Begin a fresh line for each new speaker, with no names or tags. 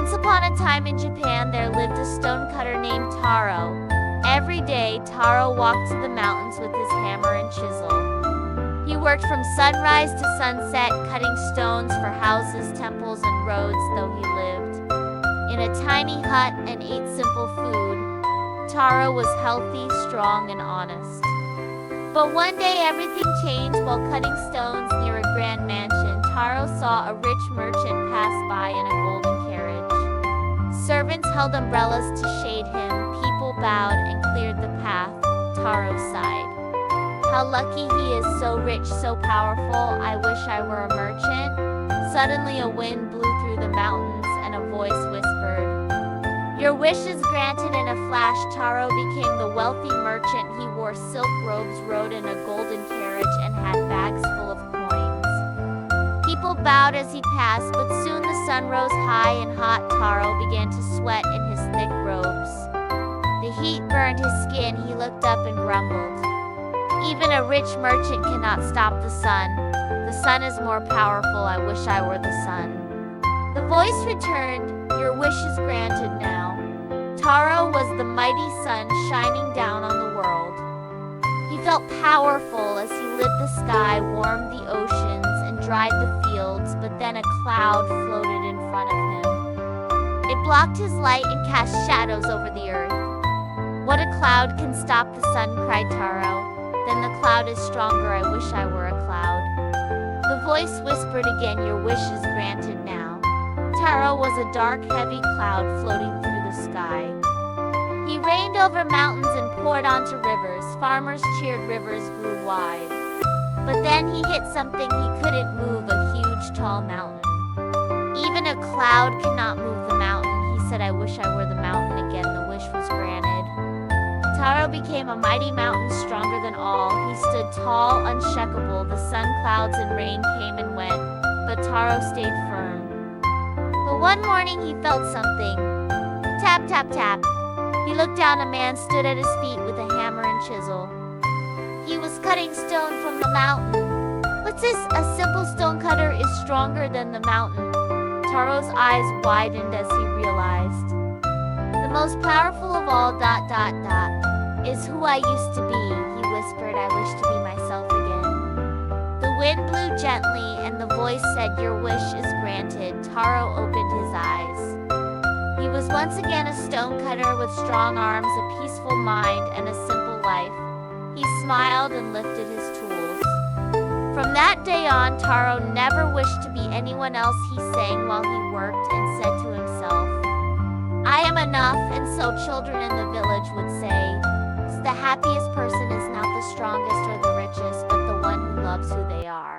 Once upon a time in Japan, there lived a stonecutter named Taro. Every day, Taro walked to the mountains with his hammer and chisel. He worked from sunrise to sunset, cutting stones for houses, temples, and roads, though he lived in a tiny hut and ate simple food. Taro was healthy, strong, and honest. But one day everything changed. While cutting stones near a grand mansion, Taro saw a rich merchant pass by in a golden carriage. Servants held umbrellas to shade him, people bowed and cleared the path. Taro sighed. How lucky he is, so rich, so powerful. I wish I were a merchant. Suddenly a wind blew through the mountains and a voice whispered, "Your wish is granted." In a flash, Taro became the wealthy merchant. He wore silk robes, rode in a golden carriage, and had bags full of coins. People bowed as he passed, but soon the sun rose high and hot. Taro began to sweat in his thick robes. The heat burned his skin. He looked up and grumbled, "Even a rich merchant cannot stop the sun. The sun is more powerful. I wish I were the sun." The voice returned, "Your wish is granted now." Taro was the mighty sun shining down on the world. He felt powerful as he lit the sky, warmed the oceans, and dried the fields, but then a cloud floated in front of him. It blocked his light and cast shadows over the earth. "What a cloud can stop the sun," cried Taro. "Then the cloud is stronger. I wish I were a cloud." The voice whispered again, "Your wish is granted now." Taro was a dark, heavy cloud floating through the sky. He rained over mountains and poured onto rivers. Farmers cheered, rivers grew wide. But then he hit something he couldn't move, a huge, tall mountain. "Even a cloud cannot move the mountain," he said. "I wish I were the mountain again." The wish was granted. Taro became a mighty mountain, stronger than all. He stood tall, unshakable. The sun, clouds, and rain came and went, but Taro stayed firm. But one morning he felt something. Tap, tap, tap. He looked down. A man stood at his feet with a hammer and chisel. He was cutting stone from the mountain. "What's this? A simple stonecutter is stronger than the mountain." Taro's eyes widened as he realized. "The most powerful of all, is who I used to be," he whispered. "I wish to be myself again." The wind blew gently and the voice said, "Your wish is granted." Taro opened his eyes. He was once again a stonecutter with strong arms, a peaceful mind, and a simple life. He smiled and lifted his tools. From that day on, Taro never wished to be anyone else. He sang while he worked and said to himself, "I am enough," and so children in the village would say, "The happiest person is not the strongest or the richest, but the one who loves who they are."